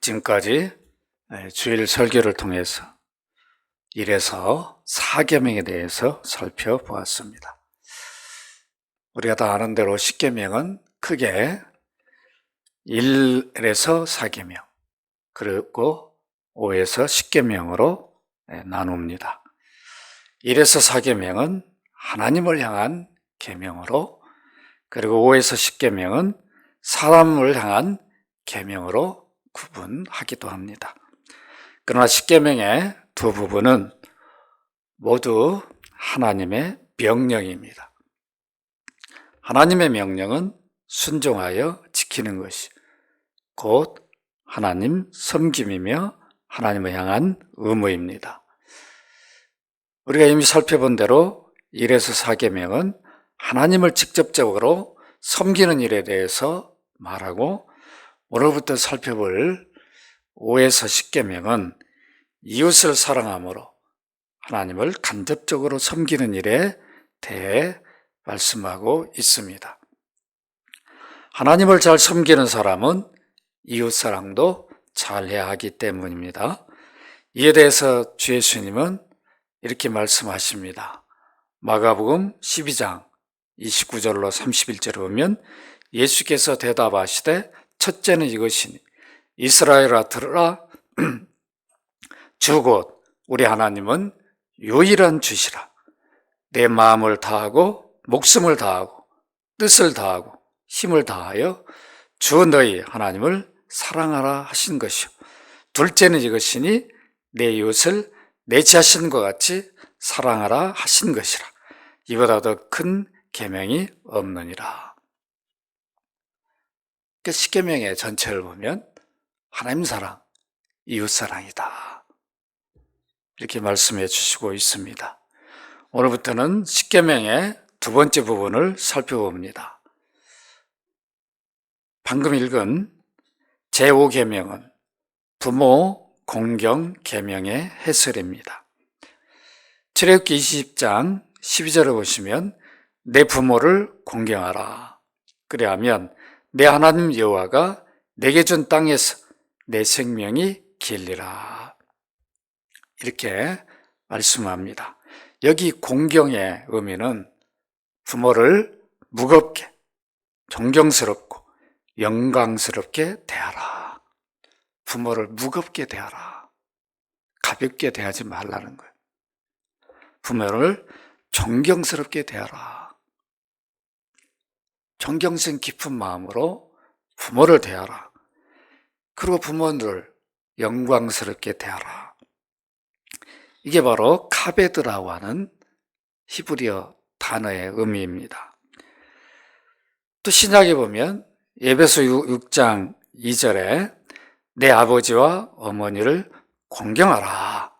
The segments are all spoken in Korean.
지금까지 주일 설교를 통해서 1에서 4계명에 대해서 살펴보았습니다. 우리가 다 아는 대로 10계명은 크게 1에서 4계명 그리고 5에서 10계명으로 나눕니다. 1에서 4계명은 하나님을 향한 계명으로, 그리고 5에서 10계명은 사람을 향한 계명으로 구분하기도 합니다. 그러나 10계명의 두 부분은 모두 하나님의 명령입니다. 하나님의 명령은 순종하여 지키는 것이 곧 하나님 섬김이며 하나님을 향한 의무입니다. 우리가 이미 살펴본 대로 1에서 4계명은 하나님을 직접적으로 섬기는 일에 대해서 말하고, 오늘부터 살펴볼 5에서 10계명은 이웃을 사랑함으로 하나님을 간접적으로 섬기는 일에 대해 말씀하고 있습니다. 하나님을 잘 섬기는 사람은 이웃사랑도 잘해야 하기 때문입니다. 이에 대해서 주 예수님은 이렇게 말씀하십니다. 마가복음 12장 29절로 31절에 보면 예수께서 대답하시되 첫째는 이것이니 이스라엘아 들으라. 주 곧 우리 하나님은 유일한 주시라. 내 마음을 다하고 목숨을 다하고 뜻을 다하고 힘을 다하여 주 너희 하나님을 사랑하라 하신 것이요. 둘째는 이것이니 내 이웃을 내 자신과 같이 사랑하라 하신 것이라. 이보다 더 큰 계명이 없느니라. 10계명의 전체를 보면 하나님 사랑, 이웃 사랑이다, 이렇게 말씀해 주시고 있습니다. 오늘부터는 10계명의 두 번째 부분을 살펴봅니다. 방금 읽은 제5계명은 부모 공경 계명의 해설입니다. 출애굽기 20장 12절을 보시면 내 부모를 공경하라. 그리하면 내 하나님 여호와가 내게 준 땅에서 내 생명이 길리라. 이렇게 말씀합니다. 여기 공경의 의미는 부모를 무겁게, 존경스럽고 영광스럽게 대하라. 부모를 무겁게 대하라. 가볍게 대하지 말라는 거예요. 부모를 존경스럽게 대하라. 존경심 깊은 마음으로 부모를 대하라. 그리고 부모를 영광스럽게 대하라. 이게 바로 카베드라고 하는 히브리어 단어의 의미입니다. 또 신약에 보면 에베소 6장 2절에 내 아버지와 어머니를 공경하라.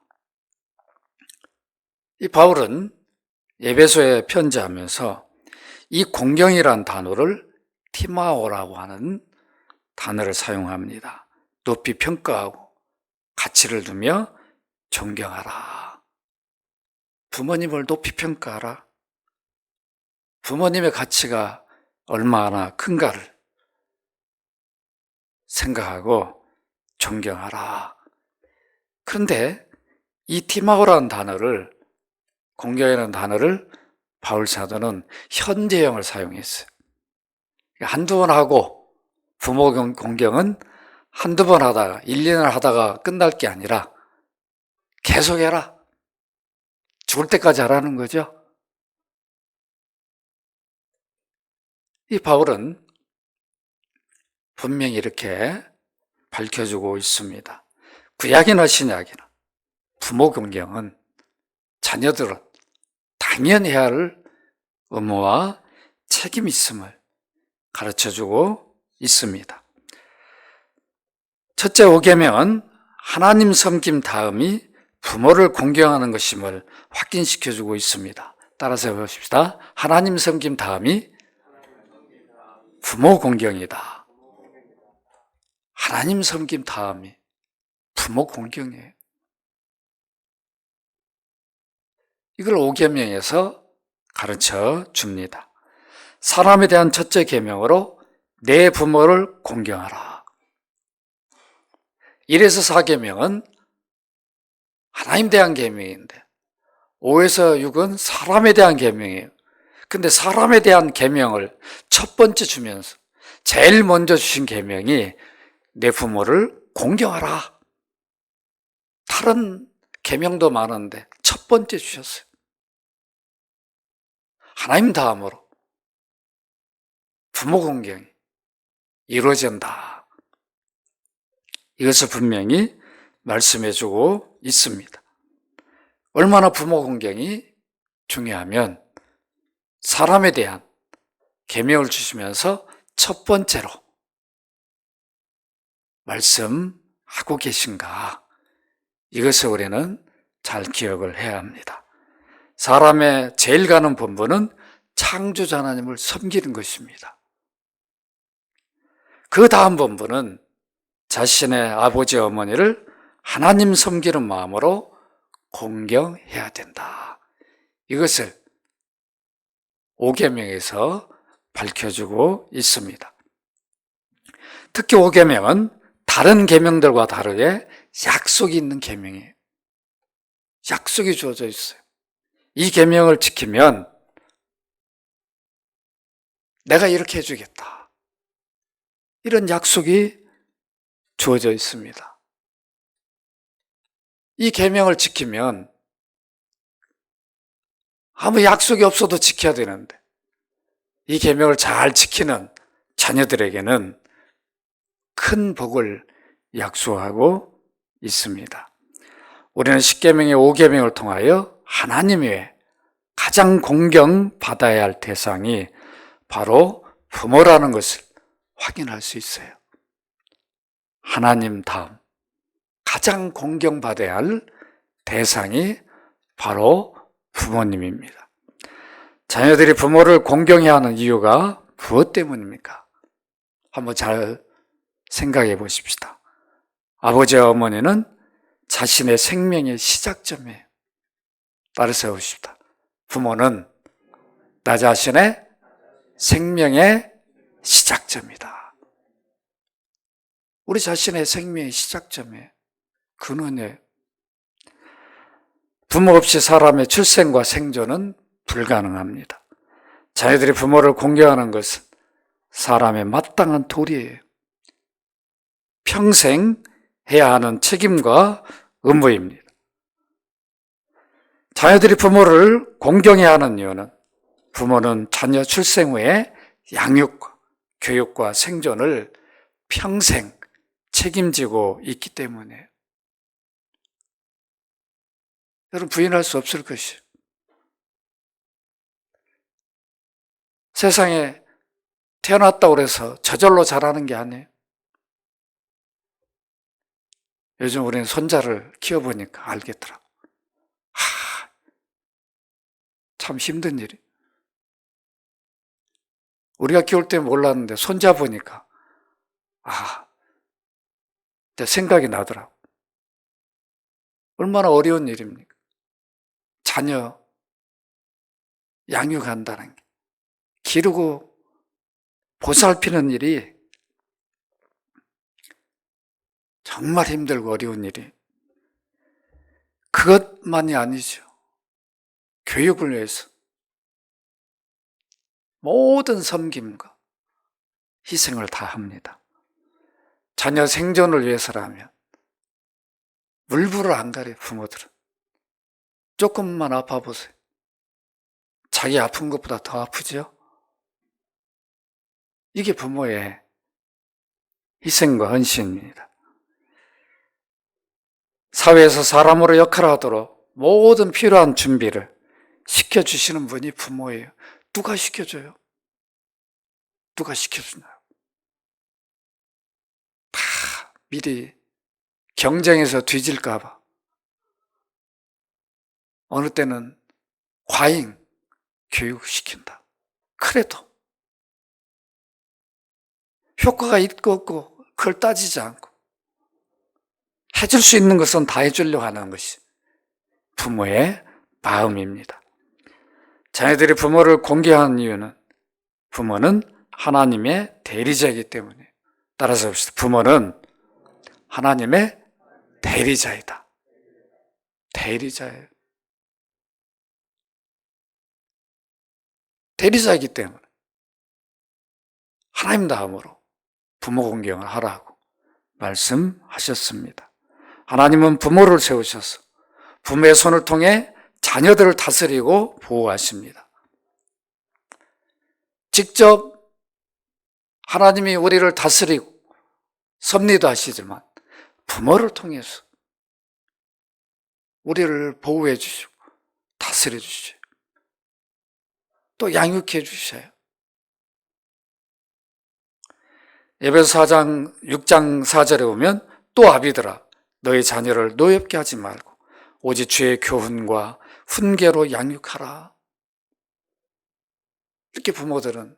이 바울은 에베소에 편지하면서 이 공경이란 단어를 티마오라고 하는 단어를 사용합니다. 높이 평가하고 가치를 두며 존경하라. 부모님을 높이 평가하라. 부모님의 가치가 얼마나 큰가를 생각하고 존경하라. 그런데 이 티마오라는 단어를, 공경이라는 단어를 바울 사도는 현재형을 사용했어요. 한두 번 하고, 부모 공경은 한두 번 하다가 1, 2년 하다가 끝날 게 아니라 계속해라. 죽을 때까지 하라는 거죠. 이 바울은 분명히 이렇게 밝혀주고 있습니다. 구약이나 신약이나 부모 공경은 자녀들은 당연히 해야 할 의무와 책임이 있음을 가르쳐주고 있습니다. 첫째 5계명은 하나님 섬김 다음이 부모를 공경하는 것임을 확인시켜주고 있습니다. 따라서 해보십시다. 하나님 섬김 다음이 부모 공경이다. 하나님 섬김 다음이 부모 공경이에요. 이걸 5계명에서 가르쳐 줍니다. 사람에 대한 첫째 계명으로 내 부모를 공경하라. 1에서 4계명은 하나님 대한 계명인데 5에서 6은 사람에 대한 계명이에요. 근데 사람에 대한 계명을 첫 번째 주면서 제일 먼저 주신 계명이 내 부모를 공경하라. 다른 계명도 많은데 첫 번째 주셨어요. 하나님 다음으로 부모 공경이 이루어진다. 이것을 분명히 말씀해주고 있습니다. 얼마나 부모 공경이 중요하면 사람에 대한 계명을 주시면서 첫 번째로 말씀하고 계신가, 이것을 우리는 잘 기억을 해야 합니다. 사람의 제일 가는 본분은 창조자 하나님을 섬기는 것입니다. 그 다음 본분은 자신의 아버지 어머니를 하나님 섬기는 마음으로 공경해야 된다. 이것을 5계명에서 밝혀주고 있습니다. 특히 5계명은 다른 계명들과 다르게 약속이 있는 계명이에요. 약속이 주어져 있어요. 이 계명을 지키면 내가 이렇게 해주겠다. 이런 약속이 주어져 있습니다. 이 계명을 지키면 아무 약속이 없어도 지켜야 되는데 이 계명을 잘 지키는 자녀들에게는 큰 복을 약속하고 있습니다. 우리는 10계명의 5계명을 통하여 하나님 외에 가장 공경받아야 할 대상이 바로 부모라는 것을 확인할 수 있어요. 하나님 다음 가장 공경받아야 할 대상이 바로 부모님입니다. 자녀들이 부모를 공경해야 하는 이유가 무엇 때문입니까? 한번 잘 생각해 보십시다. 아버지와 어머니는 자신의 생명의 시작점이에요. 따라서 보십시다. 부모는 나 자신의 생명의 시작점이다. 우리 자신의 생명의 시작점이에요. 근원이에요. 부모 없이 사람의 출생과 생존은 불가능합니다. 자녀들이 부모를 공경하는 것은 사람의 마땅한 도리예요. 평생 해야 하는 책임과 의무입니다. 자녀들이 부모를 공경해야 하는 이유는 부모는 자녀 출생 후에 양육과 교육과 생존을 평생 책임지고 있기 때문이에요. 여러분, 부인할 수 없을 것이에요. 세상에 태어났다고 해서 저절로 자라는 게 아니에요. 요즘 우리는 손자를 키워보니까 알겠더라고. 참 힘든 일이. 우리가 키울 때 몰랐는데 손자 보니까 생각이 나더라고. 얼마나 어려운 일입니까? 자녀 양육한다는 게, 기르고 보살피는 일이 정말 힘들고 어려운 일이. 그것만이 아니죠. 교육을 위해서 모든 섬김과 희생을 다 합니다. 자녀 생존을 위해서라면 물불을 안 가려요. 부모들은 조금만 아파 보세요. 자기 아픈 것보다 더 아프죠? 이게 부모의 희생과 헌신입니다. 사회에서 사람으로 역할하도록 모든 필요한 준비를 시켜주시는 분이 부모예요. 누가 시켜줘요? 누가 시켜주나요? 다 미리 경쟁에서 뒤질까 봐 어느 때는 과잉 교육시킨다. 그래도 효과가 있고 없고 그걸 따지지 않고 해줄 수 있는 것은 다 해주려고 하는 것이 부모의 마음입니다. 자녀들이 부모를 공경하는 이유는 부모는 하나님의 대리자이기 때문에, 따라서 봅시다. 부모는 하나님의 대리자이다. 대리자예요. 대리자이기 때문에 하나님 다음으로 부모 공경을 하라고 말씀하셨습니다. 하나님은 부모를 세우셔서 부모의 손을 통해 자녀들을 다스리고 보호하십니다. 직접 하나님이 우리를 다스리고 섭리도 하시지만 부모를 통해서 우리를 보호해 주시고 다스려 주셔요. 또 양육해 주셔요. 에베소 4장 6장 4절에 보면 또 아비들아 너희 자녀를 노엽게 하지 말고 오직 주의 교훈과 훈계로 양육하라. 이렇게 부모들은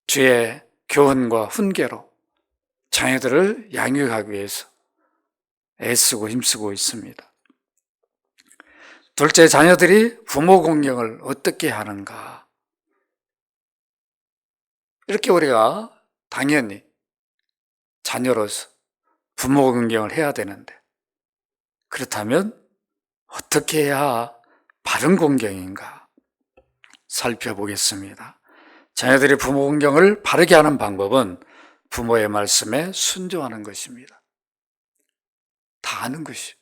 주의 교훈과 훈계로 자녀들을 양육하기 위해서 애쓰고 힘쓰고 있습니다. 둘째, 자녀들이 부모 공경을 어떻게 하는가? 이렇게 우리가 당연히 자녀로서 부모 공경을 해야 되는데, 그렇다면 어떻게 해야 바른 공경인가 살펴보겠습니다. 자녀들이 부모 공경을 바르게 하는 방법은 부모의 말씀에 순종하는 것입니다. 다 아는 것이.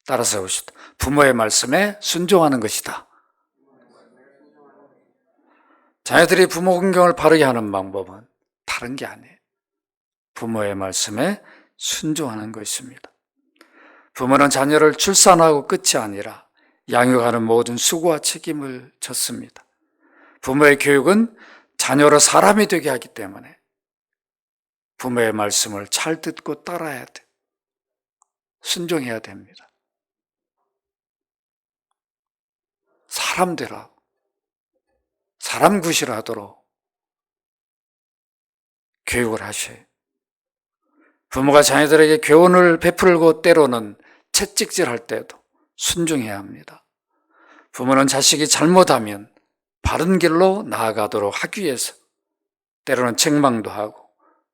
따라서 해봅시다. 부모의 말씀에 순종하는 것이다. 자녀들이 부모 공경을 바르게 하는 방법은 다른 게 아니에요. 부모의 말씀에 순종하는 것입니다. 부모는 자녀를 출산하고 끝이 아니라 양육하는 모든 수고와 책임을 졌습니다. 부모의 교육은 자녀로 사람이 되게 하기 때문에 부모의 말씀을 잘 듣고 따라야 돼. 순종해야 됩니다. 사람대로 하고 사람 구실을 하도록 교육을 하셔요. 부모가 자녀들에게 교훈을 베풀고 때로는 채찍질할 때도 순종해야 합니다. 부모는 자식이 잘못하면 바른 길로 나아가도록 하기 위해서 때로는 책망도 하고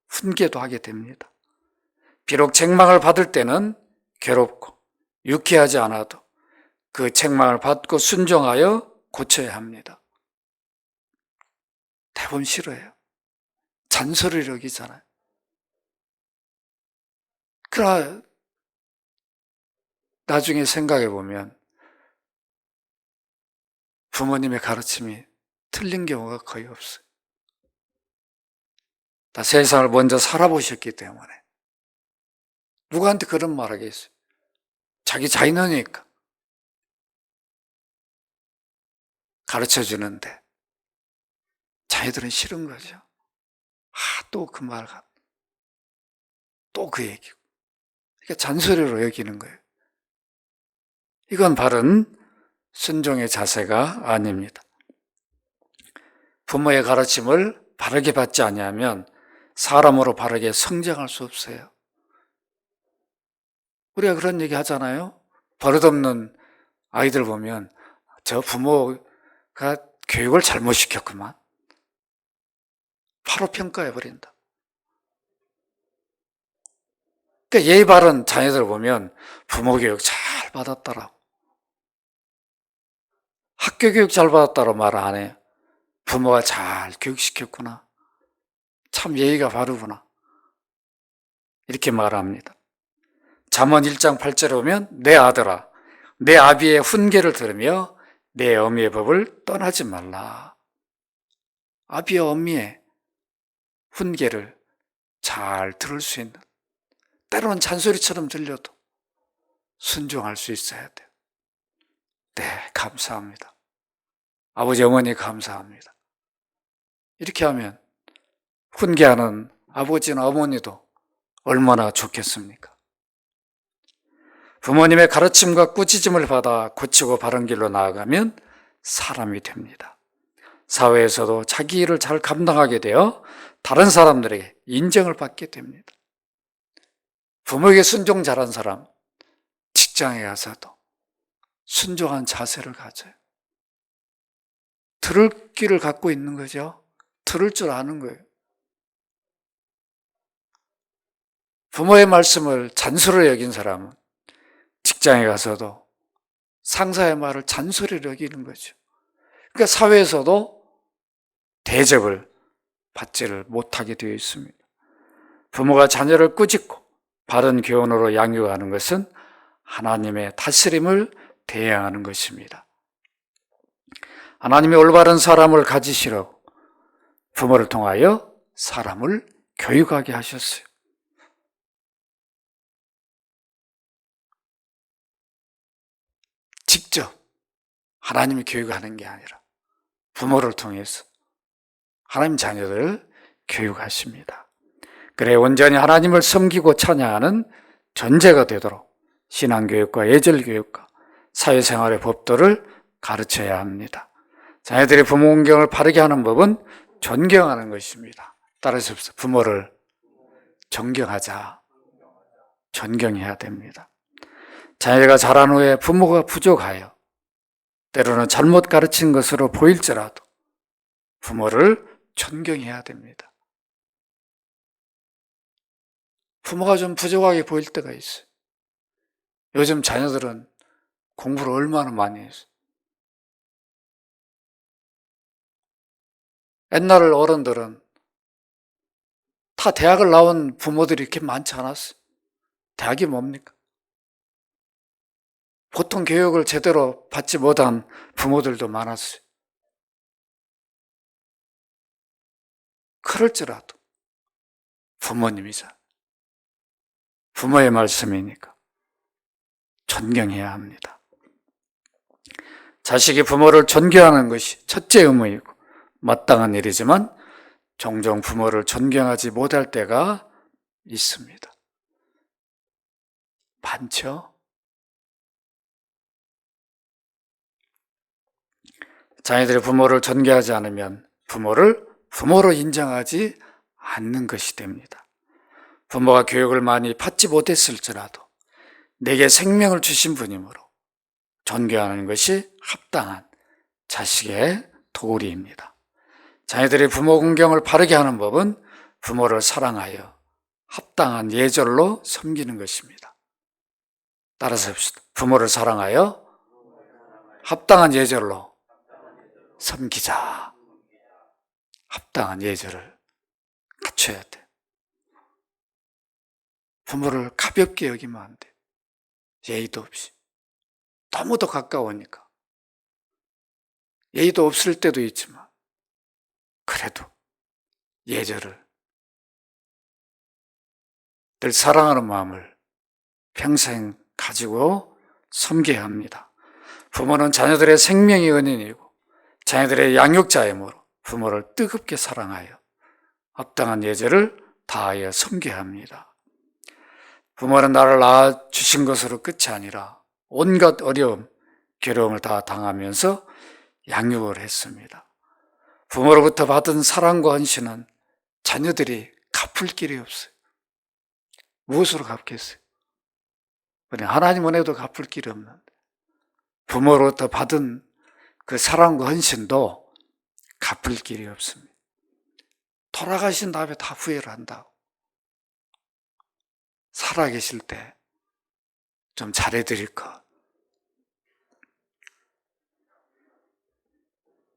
훈계도 하게 됩니다. 비록 책망을 받을 때는 괴롭고 유쾌하지 않아도 그 책망을 받고 순종하여 고쳐야 합니다. 대부분 싫어해요. 잔소리를 여기잖아요. 그러나 나중에 생각해 보면 부모님의 가르침이 틀린 경우가 거의 없어요. 다 세상을 먼저 살아보셨기 때문에 누구한테 그런 말 하겠어요? 자기 자인이니까 가르쳐 주는데 자녀들은 싫은 거죠. 또 그 말, 또 그 얘기고. 그러니까 잔소리로 여기는 거예요. 이건 바른 순종의 자세가 아닙니다. 부모의 가르침을 바르게 받지 아니하면 사람으로 바르게 성장할 수 없어요. 우리가 그런 얘기 하잖아요. 버릇없는 아이들 보면 저 부모가 교육을 잘못 시켰구만. 바로 평가해 버린다. 그러니까 예의 바른 자녀들 보면 부모 교육 잘 받았더라고. 학교 교육 잘 받았다고 말 안 해요. 부모가 잘 교육시켰구나. 참 예의가 바르구나. 이렇게 말합니다. 잠언 1장 8절에 보면 내 아들아 내 아비의 훈계를 들으며 내 어미의 법을 떠나지 말라. 아비와 어미의 훈계를 잘 들을 수 있는, 때로는 잔소리처럼 들려도 순종할 수 있어야 돼요. 네, 감사합니다. 아버지 어머니 감사합니다. 이렇게 하면 훈계하는 아버지나 어머니도 얼마나 좋겠습니까? 부모님의 가르침과 꾸짖음을 받아 고치고 바른 길로 나아가면 사람이 됩니다. 사회에서도 자기 일을 잘 감당하게 되어 다른 사람들에게 인정을 받게 됩니다. 부모에게 순종 잘한 사람, 직장에 가서도 순종한 자세를 가져요. 들을 귀를 갖고 있는 거죠. 들을 줄 아는 거예요. 부모의 말씀을 잔소리로 여긴 사람은 직장에 가서도 상사의 말을 잔소리로 여기는 거죠. 그러니까 사회에서도 대접을 받지를 못하게 되어 있습니다. 부모가 자녀를 꾸짖고 바른 교훈으로 양육하는 것은 하나님의 다스림을 대행하는 것입니다. 하나님이 올바른 사람을 가지시라고 부모를 통하여 사람을 교육하게 하셨어요. 직접 하나님이 교육하는 게 아니라 부모를 통해서 하나님 자녀들을 교육하십니다. 그래 온전히 하나님을 섬기고 찬양하는 존재가 되도록 신앙교육과 예절교육과 사회생활의 법도를 가르쳐야 합니다. 자녀들이 부모 공경을 바르게 하는 법은 존경하는 것입니다. 따라서 부모를 존경하자. 존경해야 됩니다. 자녀가 자란 후에 부모가 부족하여 때로는 잘못 가르친 것으로 보일지라도 부모를 존경해야 됩니다. 부모가 좀 부족하게 보일 때가 있어요. 요즘 자녀들은 공부를 얼마나 많이 했어요. 옛날 어른들은 다 대학을 나온 부모들이 이렇게 많지 않았어요. 대학이 뭡니까? 보통 교육을 제대로 받지 못한 부모들도 많았어요. 그럴지라도 부모님이자 부모의 말씀이니까 존경해야 합니다. 자식이 부모를 존경하는 것이 첫째 의무이고 마땅한 일이지만 종종 부모를 존경하지 못할 때가 있습니다. 많죠? 자녀들이 부모를 존경하지 않으면 부모를 부모로 인정하지 않는 것이 됩니다. 부모가 교육을 많이 받지 못했을지라도 내게 생명을 주신 분이므로 존경하는 것이 합당한 자식의 도리입니다. 자녀들이 부모 공경을 바르게 하는 법은 부모를 사랑하여 합당한 예절로 섬기는 것입니다. 따라서 합시다. 부모를 사랑하여 합당한 예절로 섬기자. 합당한 예절을 갖춰야 돼. 부모를 가볍게 여기면 안 돼. 예의도 없이. 너무도 가까우니까. 예의도 없을 때도 있지만 그래도 예절을 늘 사랑하는 마음을 평생 가지고 섬겨야 합니다. 부모는 자녀들의 생명의 은인이고 자녀들의 양육자이므로 부모를 뜨겁게 사랑하여 합당한 예절을 다하여 섬겨야 합니다. 부모는 나를 낳아주신 것으로 끝이 아니라 온갖 어려움, 괴로움을 다 당하면서 양육을 했습니다. 부모로부터 받은 사랑과 헌신은 자녀들이 갚을 길이 없어요. 무엇으로 갚겠어요? 그냥 하나님 은혜도 갚을 길이 없는데 부모로부터 받은 그 사랑과 헌신도 갚을 길이 없습니다. 돌아가신 다음에 다 후회를 한다고. 살아계실 때 좀 잘해드릴 것.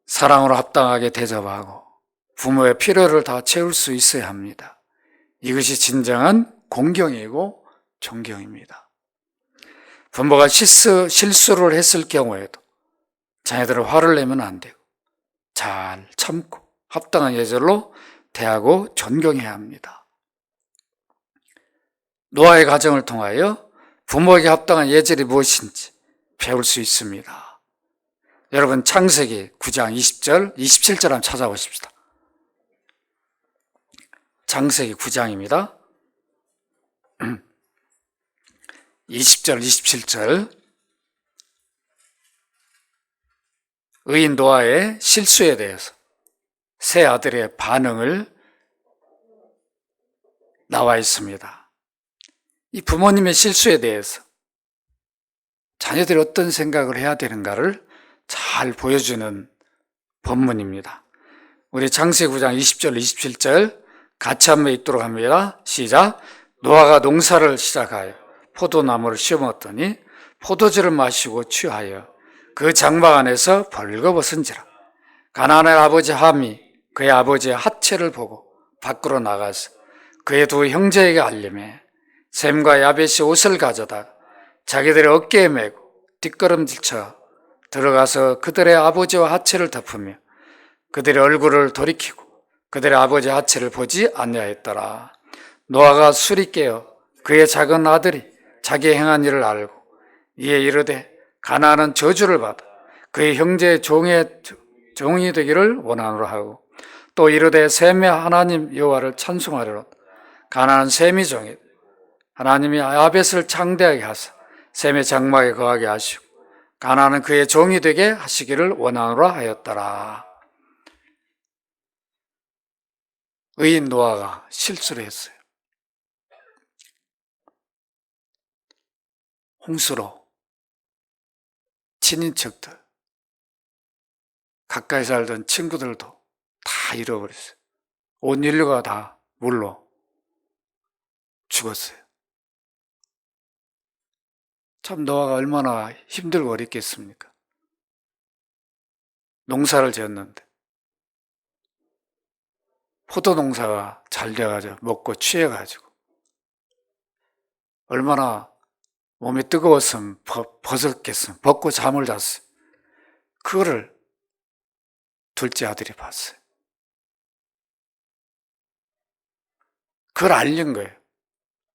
사랑으로 합당하게 대접하고 부모의 필요를 다 채울 수 있어야 합니다. 이것이 진정한 공경이고 존경입니다. 부모가 실수를 했을 경우에도 자녀들은 화를 내면 안 되고 잘 참고 합당한 예절로 대하고 존경해야 합니다. 노아의 가정을 통하여 부모에게 합당한 예절이 무엇인지 배울 수 있습니다. 여러분 창세기 9장 20절, 27절 한번 찾아보십시다. 창세기 9장입니다. 20절, 27절 의인 노아의 실수에 대해서 세 아들의 반응을 나와 있습니다. 이 부모님의 실수에 대해서 자녀들이 어떤 생각을 해야 되는가를 잘 보여주는 본문입니다. 우리 창세기 9장 20절, 27절 같이 한번 읽도록 합니다. 시작. 노아가 농사를 시작하여 포도나무를 심었더니 포도주를 마시고 취하여 그 장막 안에서 벌거벗은지라. 가나안의 아버지 함이 그의 아버지의 하체를 보고 밖으로 나가서 그의 두 형제에게 알림해 셈과 야벳이 옷을 가져다가 자기들의 어깨에 메고 뒷걸음질쳐 들어가서 그들의 아버지와 하체를 덮으며 그들의 얼굴을 돌이키고 그들의 아버지의 하체를 보지 아니하였더라. 노아가 술이 깨어 그의 작은 아들이 자기의 행한 일을 알고 이에 이르되 가나안은 저주를 받아 그의 형제의 종이 되기를 원하노라 하고 또 이르되 셈의 하나님 여호와를 찬송하리로다. 가나안은 셈이 종이 하나님이 야벳을 창대하게 하사 셈의 장막에 거하게 하시고 가나안은 그의 종이 되게 하시기를 원하노라 하였더라. 의인 노아가 실수를 했어요. 홍수로 친인척들, 가까이 살던 친구들도 다 잃어버렸어요. 온 인류가 다 물로 죽었어요. 참 노아가 얼마나 힘들고 어렵겠습니까? 농사를 지었는데 포도 농사가 잘 돼가지고 먹고 취해가지고 얼마나 몸이 뜨거웠으면 벗었겠으면 벗고 잠을 잤어요. 그거를 둘째 아들이 봤어요. 그걸 알린 거예요.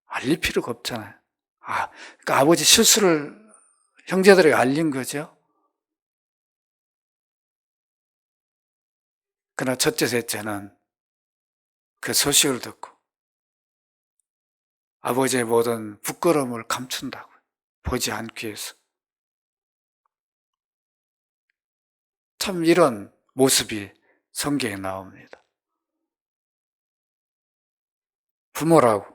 알릴 필요가 없잖아요. 그러니까 아버지 실수를 형제들에게 알린 거죠. 그러나 첫째, 셋째는 그 소식을 듣고 아버지의 모든 부끄러움을 감춘다고 보지 않기 위해서. 참 이런 모습이 성경에 나옵니다. 부모라고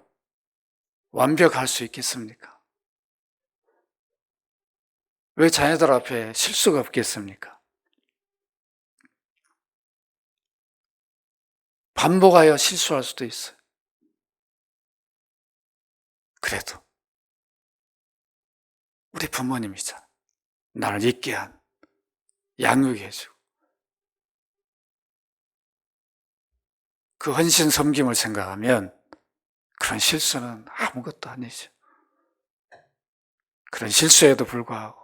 완벽할 수 있겠습니까? 왜 자녀들 앞에 실수가 없겠습니까? 반복하여 실수할 수도 있어요. 그래도 우리 부모님이잖아. 나를 있게 한, 양육해주고 그 헌신 섬김을 생각하면 그런 실수는 아무것도 아니죠. 그런 실수에도 불구하고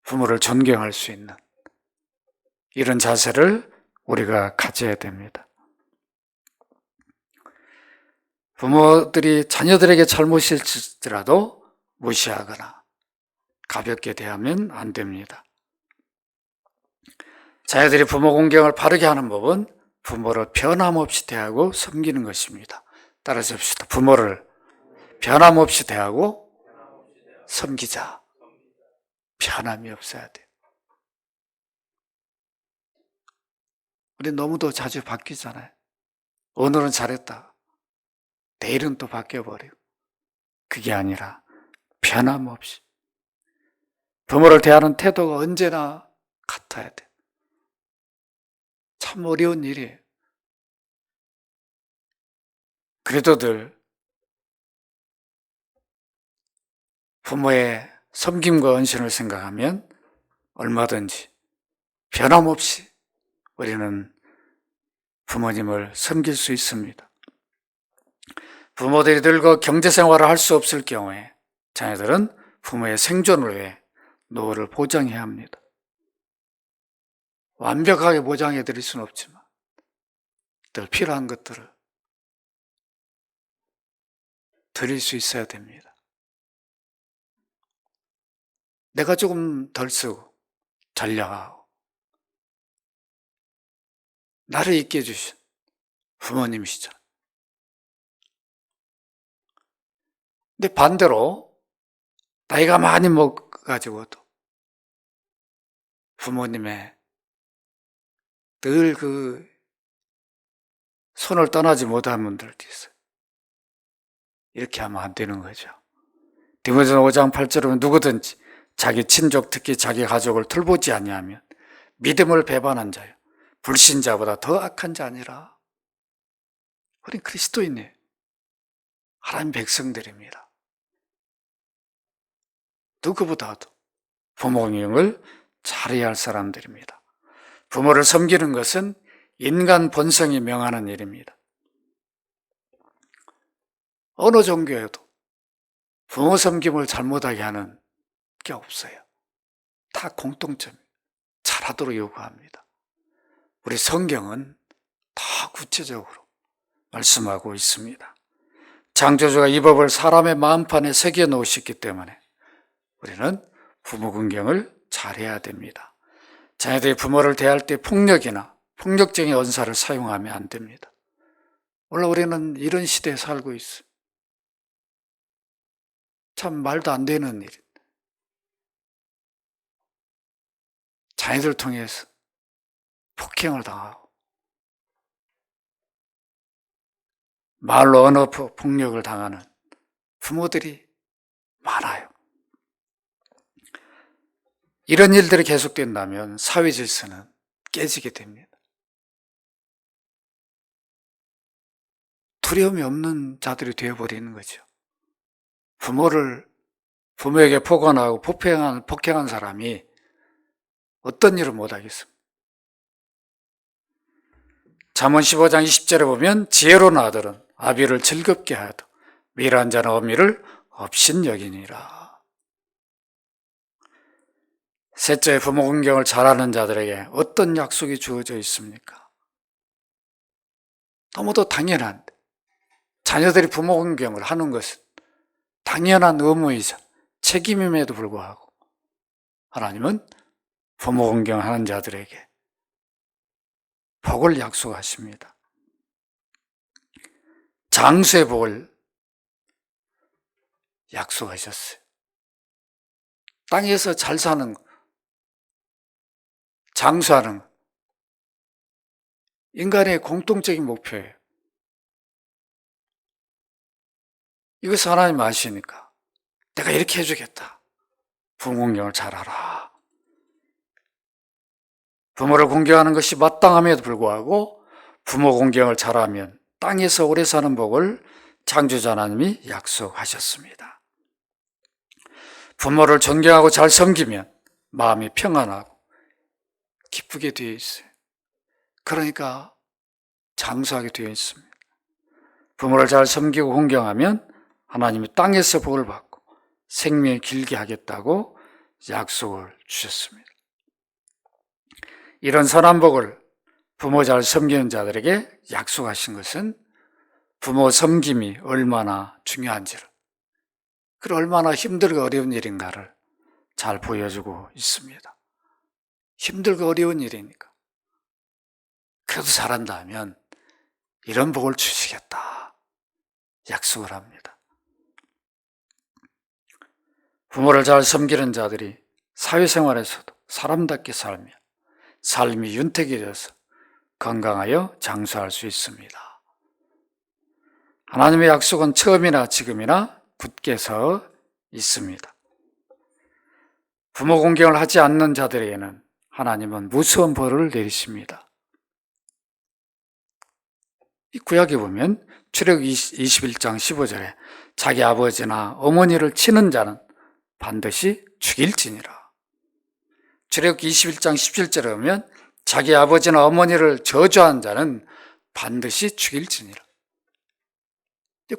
부모를 존경할 수 있는 이런 자세를 우리가 가져야 됩니다. 부모들이 자녀들에게 잘못이 있을지라도 무시하거나 가볍게 대하면 안 됩니다. 자녀들이 부모 공경을 바르게 하는 법은 부모를 변함없이 대하고 섬기는 것입니다. 따라서 합시다. 부모를 변함없이 대하고 섬기자. 변함이 없어야 돼요. 우리 너무도 자주 바뀌잖아요. 오늘은 잘했다. 내일은 또 바뀌어버리고. 그게 아니라 변함없이 부모를 대하는 태도가 언제나 같아야 돼요. 참 어려운 일이에요. 그래도 늘 부모의 섬김과 헌신을 생각하면 얼마든지 변함없이 우리는 부모님을 섬길 수 있습니다. 부모들이 늙어 경제생활을 할 수 없을 경우에 자녀들은 부모의 생존을 위해 노후를 보장해야 합니다. 완벽하게 보장해 드릴 수는 없지만 늘 필요한 것들을 드릴 수 있어야 됩니다. 내가 조금 덜 쓰고 전략하고 나를 있게 해주신 부모님이시잖아요. 근데 반대로 나이가 많이 먹어가지고도 부모님의 늘 그 손을 떠나지 못한 분들도 있어요. 이렇게 하면 안 되는 거죠. 디모데전서 5장 8절은 누구든지 자기 친족 특히 자기 가족을 돌보지 아니하면 믿음을 배반한 자요 불신자보다 더 악한 자 아니라. 우린 그리스도인이에요. 하나님 백성들입니다. 누구보다도 부모 공경을 잘해야 할 사람들입니다. 부모를 섬기는 것은 인간 본성이 명하는 일입니다. 어느 종교에도 부모 섬김을 잘못하게 하는 게 없어요. 다 공통점, 잘하도록 요구합니다. 우리 성경은 다 구체적으로 말씀하고 있습니다. 창조주가 이 법을 사람의 마음판에 새겨 놓으셨기 때문에 우리는 부모 공경을 잘해야 됩니다. 자녀들이 부모를 대할 때 폭력이나 폭력적인 언사를 사용하면 안 됩니다. 오늘 우리는 이런 시대에 살고 있어요. 참 말도 안 되는 일. 자녀들 통해서 폭행을 당하고 말로 언어 폭력을 당하는 부모들이 많아요. 이런 일들이 계속된다면 사회 질서는 깨지게 됩니다. 두려움이 없는 자들이 되어버리는 거죠. 부모에게 폭언하고 폭행한 사람이 어떤 일을 못하겠습니까? 잠언 15장 20절에 보면 지혜로운 아들은 아비를 즐겁게 하여도 미련한 자는 어미를 업신여기니라. 셋째, 부모 공경을 잘하는 자들에게 어떤 약속이 주어져 있습니까? 너무도 당연한데 자녀들이 부모 공경을 하는 것은 당연한 의무이자 책임임에도 불구하고 하나님은 부모 공경하는 자들에게 복을 약속하십니다. 장수의 복을 약속하셨어요. 땅에서 잘 사는 것, 장수하는 것, 인간의 공통적인 목표예요. 이것을 하나님 아시니까 내가 이렇게 해주겠다. 부모 공경을 잘하라. 부모를 공경하는 것이 마땅함에도 불구하고 부모 공경을 잘하면 땅에서 오래 사는 복을 창조자 하나님이 약속하셨습니다. 부모를 존경하고 잘 섬기면 마음이 평안하고 기쁘게 되어 있어요. 그러니까 장수하게 되어 있습니다. 부모를 잘 섬기고 공경하면 하나님이 땅에서 복을 받고 생명을 길게 하겠다고 약속을 주셨습니다. 이런 선한 복을 부모 잘 섬기는 자들에게 약속하신 것은 부모 섬김이 얼마나 중요한지를, 그리고 얼마나 힘들고 어려운 일인가를 잘 보여주고 있습니다. 힘들고 어려운 일이니까 그래도 잘한다면 이런 복을 주시겠다 약속을 합니다. 부모를 잘 섬기는 자들이 사회생활에서도 사람답게 살며 삶이 윤택이 되어서 건강하여 장수할 수 있습니다. 하나님의 약속은 처음이나 지금이나 굳게 서 있습니다. 부모 공경을 하지 않는 자들에게는 하나님은 무서운 벌을 내리십니다. 이 구약에 보면 출애굽 21장 15절에 자기 아버지나 어머니를 치는 자는 반드시 죽일지니라. 출애굽 21장 17절에 보면 자기 아버지나 어머니를 저주한 자는 반드시 죽일지니라.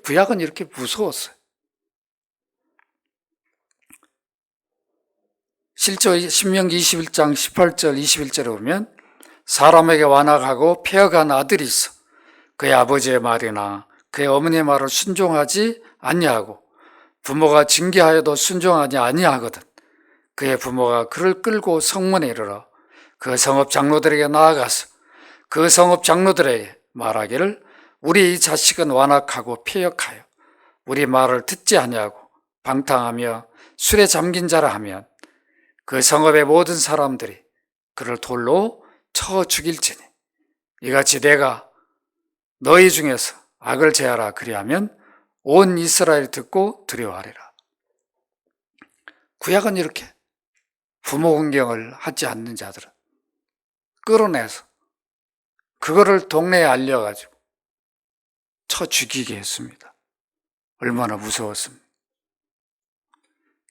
구약은 이렇게 무서웠어요. 실제 신명기 21장 18절 21절에 보면 사람에게 완악하고 폐역한 아들이 있어 그의 아버지의 말이나 그의 어머니의 말을 순종하지 아니하고 부모가 징계하여도 순종하지 아니하거든 그의 부모가 그를 끌고 성문에 이르러 그 성읍 장로들에게 나아가서 그 성읍 장로들에게 말하기를 우리 이 자식은 완악하고 폐역하여 우리 말을 듣지 아니하고 방탕하며 술에 잠긴 자라 하면 그 성읍의 모든 사람들이 그를 돌로 쳐 죽일지니 이같이 내가 너희 중에서 악을 제하라 그리하면 온 이스라엘이 듣고 두려워하리라. 구약은 이렇게 부모 공경을 하지 않는 자들은 끌어내서 그거를 동네에 알려가지고 쳐 죽이게 했습니다. 얼마나 무서웠습니까?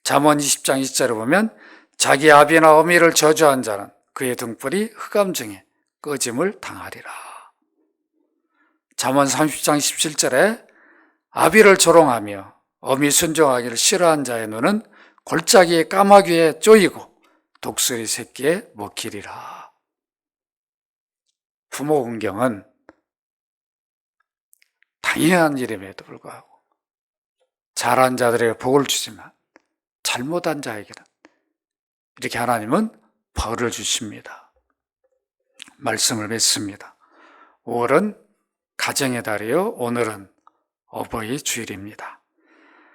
잠언 20장 20절에 보면 자기 아비나 어미를 저주한 자는 그의 등불이 흑암 중에 꺼짐을 당하리라. 잠언 30장 17절에 아비를 조롱하며 어미 순종하기를 싫어한 자의 눈은 골짜기의 까마귀에 쪼이고 독수리 새끼에 먹히리라. 부모 공경은 당연한 일임에도 불구하고 잘한 자들에게 복을 주지만 잘못한 자에게는 이렇게 하나님은 벌을 주십니다. 말씀을 맺습니다. 5월은 가정의 달이요, 오늘은 어버이 주일입니다.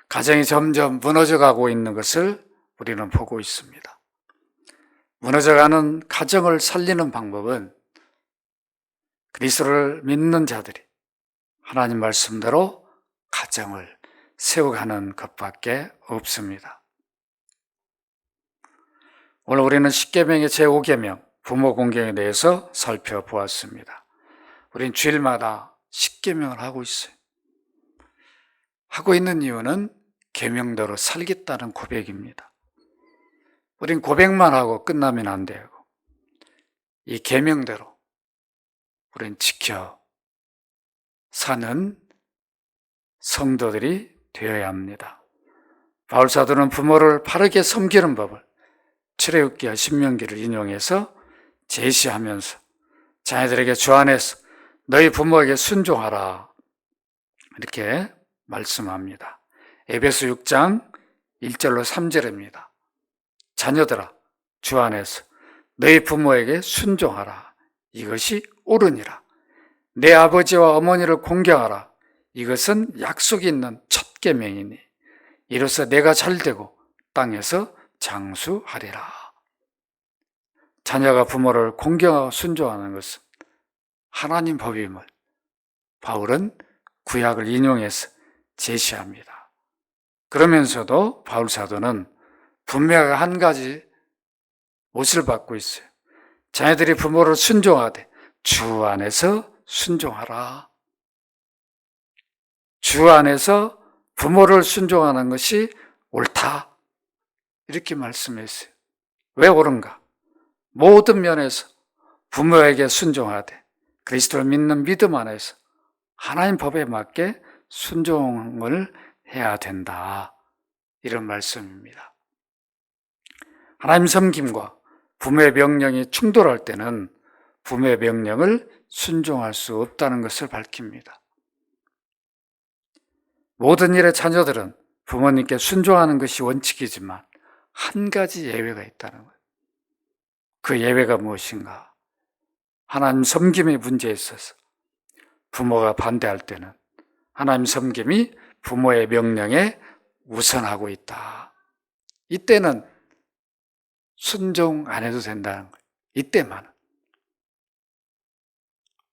가정이 점점 무너져가고 있는 것을 우리는 보고 있습니다. 무너져가는 가정을 살리는 방법은 그리스도를 믿는 자들이 하나님 말씀대로 가정을 세워가는 것밖에 없습니다. 오늘 우리는 십계명의 제5계명 부모 공경에 대해서 살펴보았습니다. 우리는 주일마다 십계명을 하고 있어요. 하고 있는 이유는 계명대로 살겠다는 고백입니다. 우린 고백만 하고 끝나면 안 되고 이 계명대로 우린 지켜 사는 성도들이 되어야 합니다. 바울사도는 부모를 바르게 섬기는 법을 출애굽기와 신명기를 인용해서 제시하면서 자녀들에게 주 안에서 너희 부모에게 순종하라 이렇게 말씀합니다. 에베소 6장 1절로 3절입니다. 자녀들아 주 안에서 너희 부모에게 순종하라. 이것이 옳으니라. 내 아버지와 어머니를 공경하라. 이것은 약속이 있는 첫 계명이니 이로써 내가 잘되고 땅에서 장수하리라. 자녀가 부모를 공경하고 순종하는 것은 하나님 법임을 바울은 구약을 인용해서 제시합니다. 그러면서도 바울 사도는 분명하게 한 가지 못을 받고 있어요. 자녀들이 부모를 순종하되 주 안에서 순종하라. 주 안에서 부모를 순종하는 것이 옳다. 이렇게 말씀했어요. 왜 옳은가? 모든 면에서 부모에게 순종하되 그리스도를 믿는 믿음 안에서 하나님 법에 맞게 순종을 해야 된다. 이런 말씀입니다. 하나님 섬김과 부모의 명령이 충돌할 때는 부모의 명령을 순종할 수 없다는 것을 밝힙니다. 모든 일의 자녀들은 부모님께 순종하는 것이 원칙이지만 한 가지 예외가 있다는 거예요. 그 예외가 무엇인가? 하나님 섬김의 문제에 있어서 부모가 반대할 때는 하나님 섬김이 부모의 명령에 우선하고 있다. 이때는 순종 안 해도 된다는 거예요. 이때만.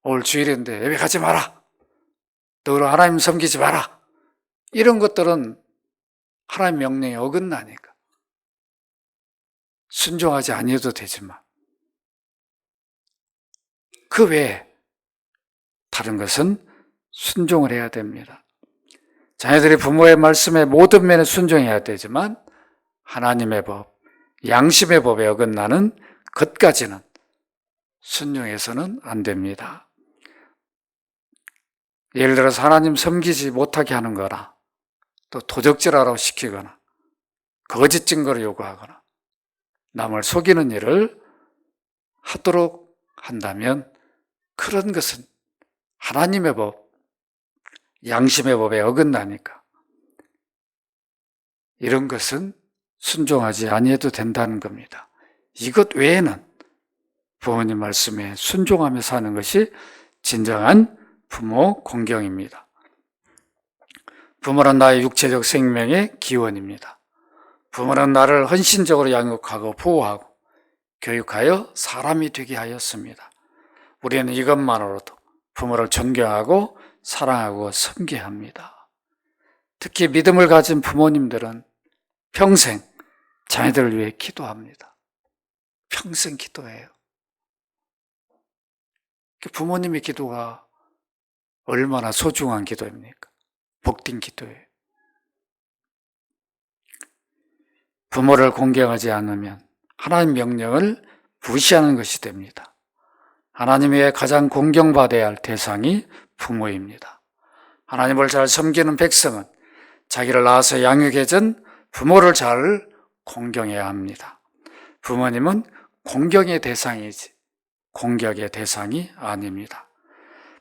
오늘 주일인데 예배 가지 마라. 너로 하나님 섬기지 마라. 이런 것들은 하나님 명령에 어긋나니까 순종하지 아니어도 되지만 그 외에 다른 것은 순종을 해야 됩니다. 자녀들이 부모의 말씀에 모든 면에 순종해야 되지만 하나님의 법, 양심의 법에 어긋나는 것까지는 순종해서는 안 됩니다. 예를 들어서 하나님 섬기지 못하게 하는 거나 또 도적질하라고 시키거나 거짓 증거를 요구하거나 남을 속이는 일을 하도록 한다면 그런 것은 하나님의 법, 양심의 법에 어긋나니까 이런 것은 순종하지 아니해도 된다는 겁니다. 이것 외에는 부모님 말씀에 순종하며 사는 것이 진정한 부모 공경입니다. 부모는 나의 육체적 생명의 기원입니다. 부모는 나를 헌신적으로 양육하고 보호하고 교육하여 사람이 되게 하였습니다. 우리는 이것만으로도 부모를 존경하고 사랑하고 섬겨야 합니다. 특히 믿음을 가진 부모님들은 평생 자녀들을 위해 기도합니다. 평생 기도해요. 부모님의 기도가 얼마나 소중한 기도입니까? 복된 기도예요. 부모를 공경하지 않으면 하나님 명령을 무시하는 것이 됩니다. 하나님의 가장 공경받아야 할 대상이 부모입니다. 하나님을 잘 섬기는 백성은 자기를 낳아서 양육해준 부모를 잘 공경해야 합니다. 부모님은 공경의 대상이지 공격의 대상이 아닙니다.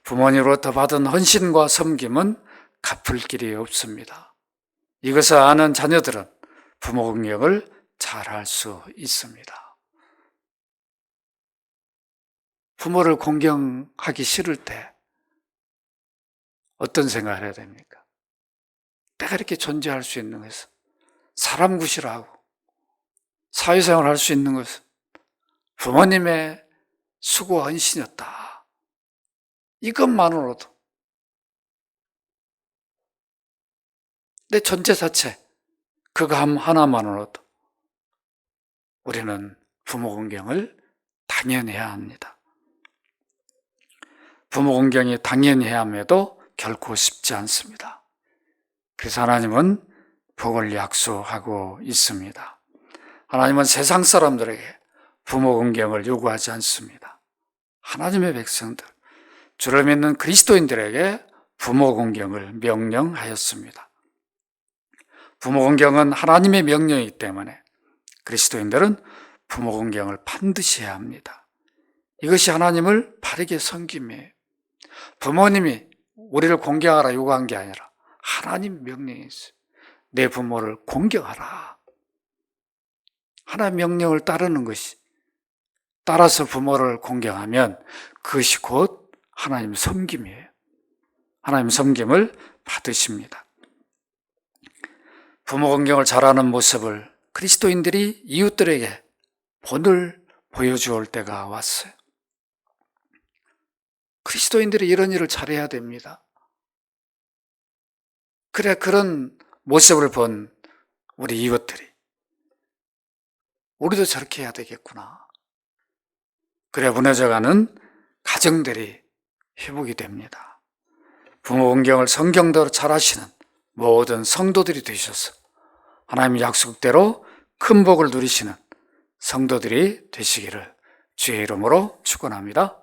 부모님으로부터 받은 헌신과 섬김은 갚을 길이 없습니다. 이것을 아는 자녀들은 부모 공경을 잘할 수 있습니다. 부모를 공경하기 싫을 때 어떤 생각을 해야 됩니까? 내가 이렇게 존재할 수 있는 것은, 사람 구실하고 사회생활을 할 수 있는 것은 부모님의 수고와 헌신이었다. 이것만으로도 내 존재 자체, 그거 하나만으로도 우리는 부모 공경을 당연히 해야 합니다. 부모 공경이 당연히 해야 함에도 결코 쉽지 않습니다. 그래서 하나님은 복을 약속하고 있습니다. 하나님은 세상 사람들에게 부모 공경을 요구하지 않습니다. 하나님의 백성들, 주를 믿는 그리스도인들에게 부모 공경을 명령하였습니다. 부모 공경은 하나님의 명령이기 때문에 그리스도인들은 부모 공경을 반드시 해야 합니다. 이것이 하나님을 바르게 섬김이에요. 부모님이 우리를 공경하라 요구한 게 아니라 하나님 명령이 있어요. 내 부모를 공경하라. 하나님 명령을 따르는 것이, 따라서 부모를 공경하면 그것이 곧 하나님 섬김이에요. 하나님 섬김을 받으십니다. 부모 공경을 잘하는 모습을 그리스도인들이 이웃들에게 본을 보여주올 때가 왔어요. 그리스도인들이 이런 일을 잘해야 됩니다. 그래, 그런 모습을 본 우리 이웃들이 우리도 저렇게 해야 되겠구나. 그래, 무너져가는 가정들이 회복이 됩니다. 부모 공경을 성경대로 잘하시는 모든 성도들이 되셔서 하나님의 약속대로 큰 복을 누리시는 성도들이 되시기를 주의 이름으로 축원합니다.